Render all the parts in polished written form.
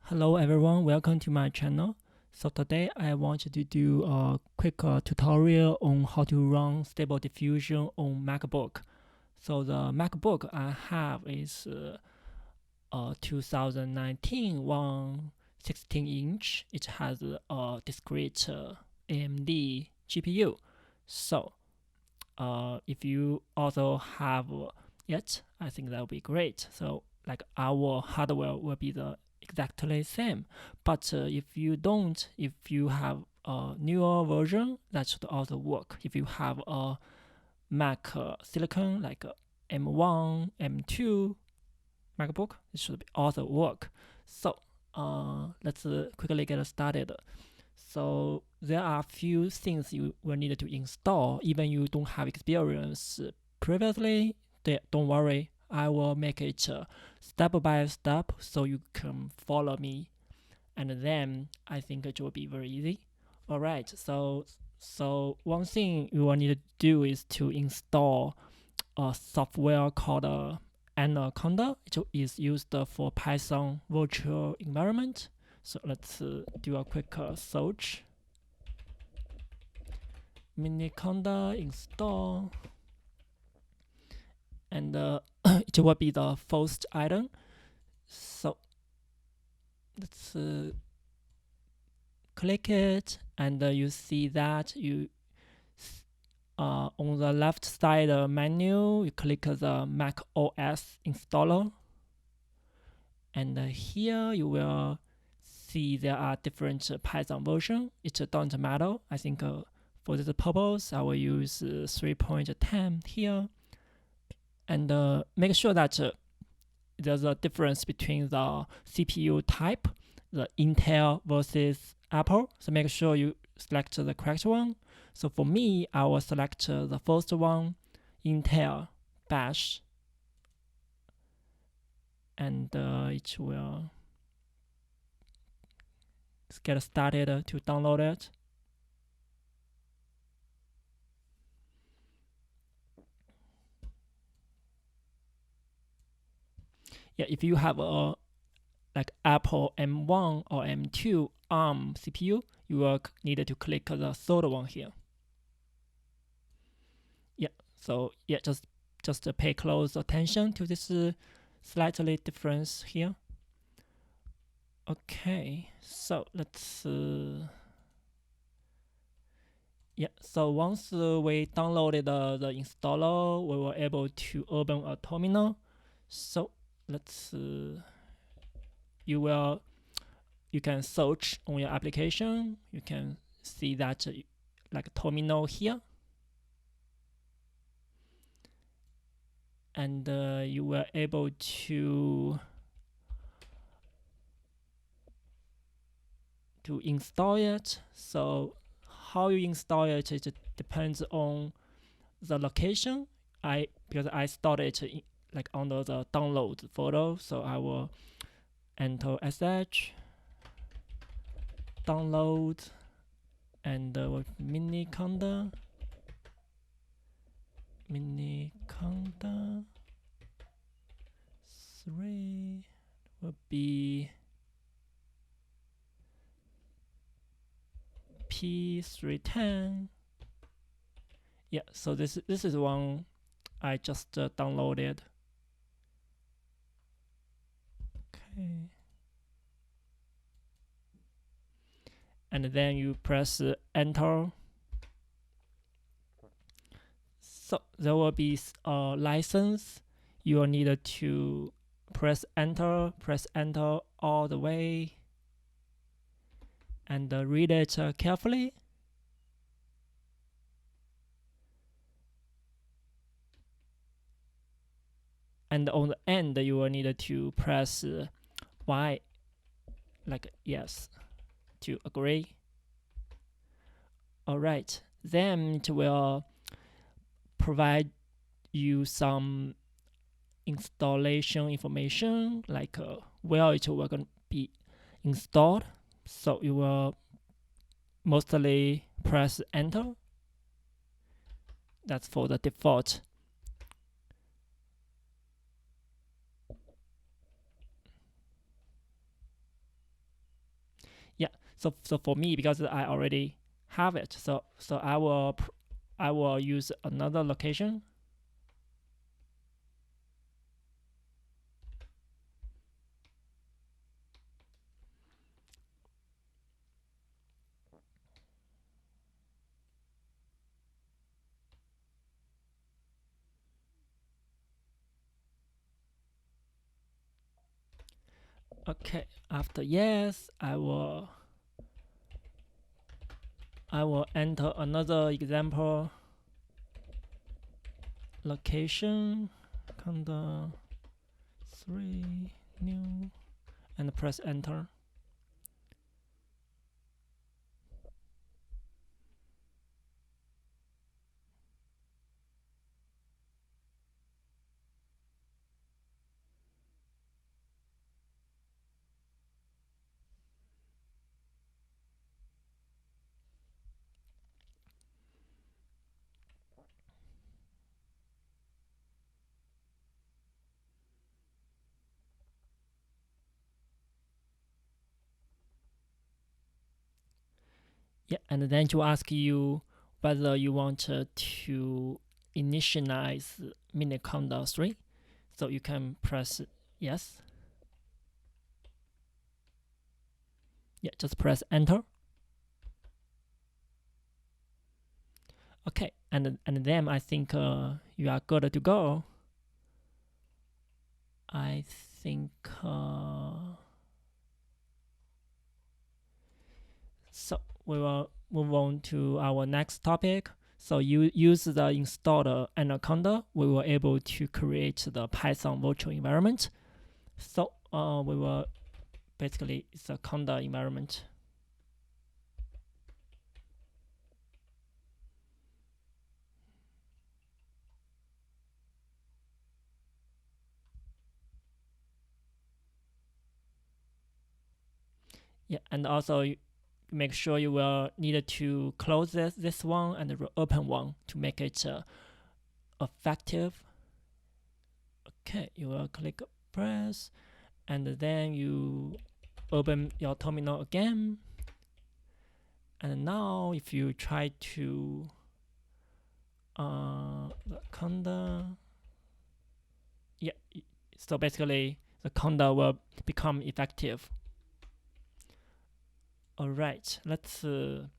Hello everyone, welcome to my channel. So today I want to do a quick tutorial on how to run Stable Diffusion on Macbook. So the Macbook I have is 2019 116-inch. It has a discrete AMD GPU. So if you also have it, I think that would be great. So like our hardware will be the exactly same, but if you don't, if you have a newer version, that should also work. If you have a Mac Silicon like M1 M2 MacBook, it should also work. So let's quickly get started. So there are a few things you will need to install even you don't have experience previously. Don't worry, I will make it step by step so you can follow me, and then I think it will be very easy. Alright, so one thing you will need to do is to install a software called Anaconda. It is used for Python virtual environment. So let's do a quick search. Miniconda install, and it will be the first item. So let's click it, and you see that you on the left side menu, you click the Mac OS installer, and here you will see there are different Python versions. It don't matter. I think for this purpose, I will use 3.10 here, and make sure that there's a difference between the CPU type, the Intel versus Apple. So make sure you select the correct one. So for me, I will select the first one, Intel Bash, and it will get started to download it. Yeah, if you have a like Apple M1 or M2 ARM CPU, you will need to click the third one here. Yeah, so yeah, just pay close attention to this slightly difference here. Okay, so let's yeah, so once we downloaded the installer, we were able to open a terminal. So let's you can search on your application. You can see that like terminal here, and you were able to install it. So how you install it, it depends on the location. Because I stored it like under the download folder, so I will enter sh download, and with Miniconda 3 will be P310. Yeah, so this is one I just downloaded. Okay, and then you press enter. So there will be a license. You will need to press enter all the way, and read it carefully. And on the end, you will need to press Y, like yes, to agree. Alright, then it will provide you some installation information, like where it will gonna be installed. So you will mostly press enter. That's for the default. So for me, because I already have it, so I will use another location. Okay, after yes, I will enter another example location, Anaconda 3 new, and press enter. Yeah, and then to ask you whether you want to initialize Miniconda 3. So you can press yes. Yeah, just press enter. Okay, and then I think you are good to go. I think so. We will move on to our next topic. So you use the installed Anaconda, we were able to create the Python virtual environment. So we will basically it's a Conda environment. Yeah, and also make sure you will need to close this one and open one to make it effective. Okay, you will click press, and then you open your terminal again. And now if you try to the Conda, yeah, so basically the Conda will become effective. Alright, let's move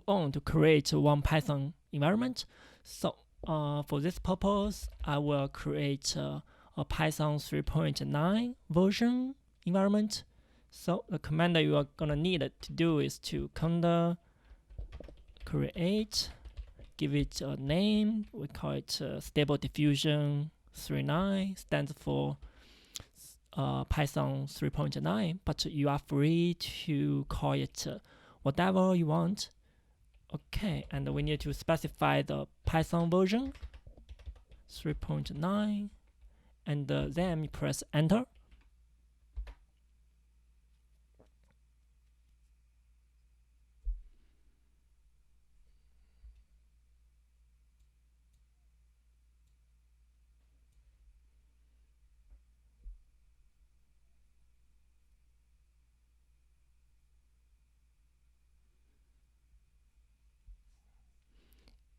on to create one Python environment. So for this purpose, I will create a Python 3.9 version environment. So the command that you are gonna need to do is to conda create, give it a name. We call it stable diffusion 3.9, stands for Python 3.9, but you are free to call it whatever you want. Okay, and we need to specify the Python version 3.9, and then you press enter.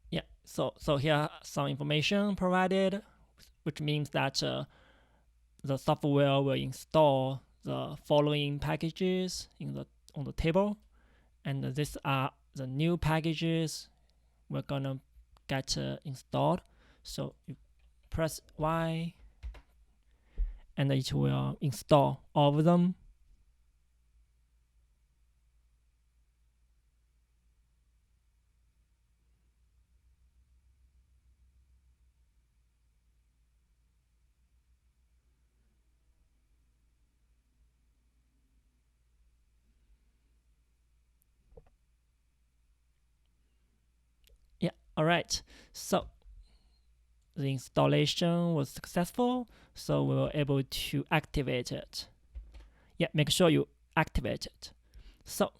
Yeah, so here some information provided, which means that the software will install the following packages on the table, and these are the new packages we're gonna get installed. So you press Y, and it will install all of them. Yeah, all right. So the installation was successful, so we were able to activate it. Yeah, make sure you activate it. So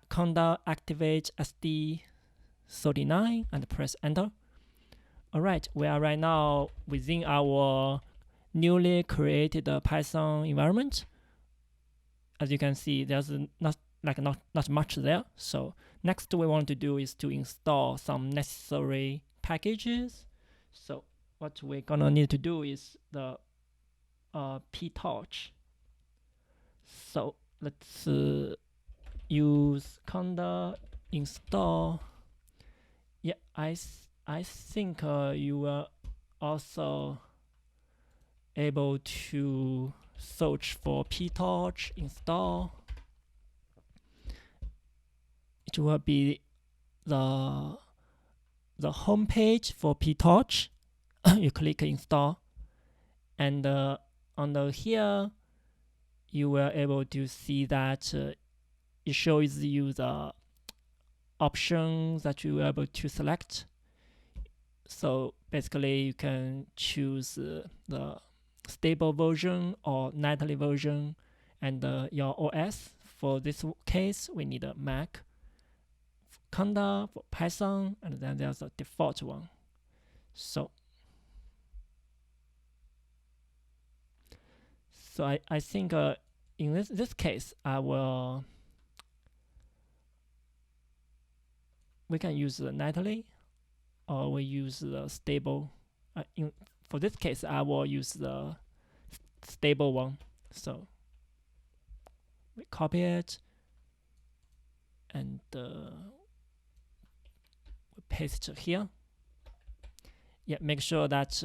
Conda activate SD39 and press enter. All right, we are right now within our newly created Python environment. as you can see, there's not much there. So next we want to do is to install some necessary packages. So what we're gonna need to do is the Pytorch. So let's use conda install. Yeah, I think you will also able to search for Pytorch install. It will be the home page for Pytorch. You click install, and under here you will able to see that it shows you the options that you will able to select. So basically you can choose the stable version or nightly version, and your OS. For this case we need a Mac, Conda for Python, and then there's a default one. So I think in this case we can use the nightly, or we use the stable. For this case, I will use the stable one. So we copy it and we paste it here. Yeah, make sure that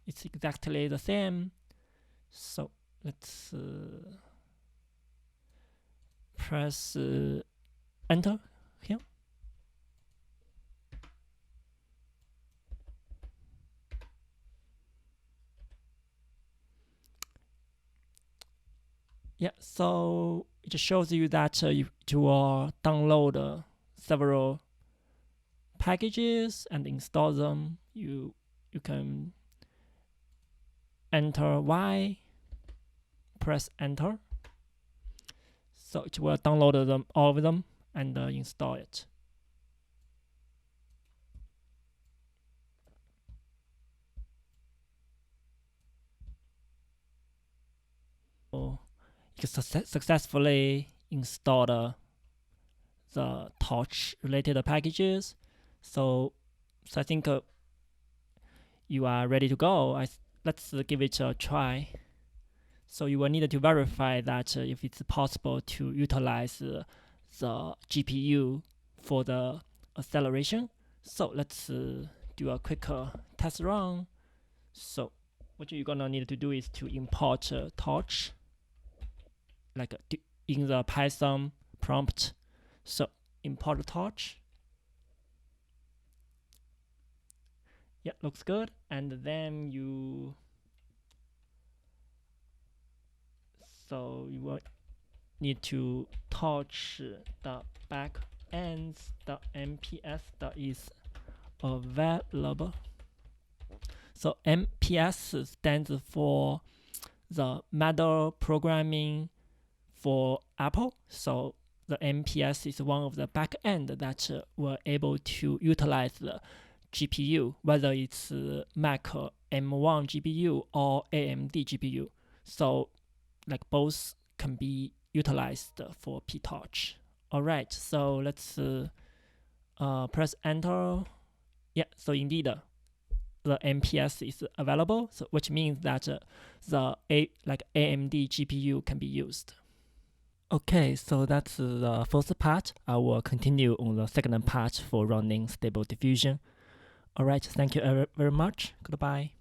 it's exactly the same. So let's press enter here. Yeah, so it shows you that you will download several packages and install them. You can enter Y, press enter. So it will download them, all of them, and install it. So you successfully installed the Torch related packages. So I think you are ready to go. Let's give it a try. So you will need to verify that if it's possible to utilize the GPU for the acceleration. So let's do a quick test run. So what you're gonna need to do is to import Torch, like in the Python prompt. So import Torch. Yeah, looks good. And then you will need to touch the back ends, the MPS that is available. So MPS stands for the Metal programming for Apple. So the MPS is one of the back end that were able to utilize the GPU, whether it's Mac M1 GPU or AMD GPU. So like both can be utilized for Pytorch. Alright, so let's press enter. Yeah, so indeed the MPS is available, so which means that the AMD GPU can be used. Okay, so that's the first part. I will continue on the second part for running Stable Diffusion. Alright, thank you very much. Goodbye.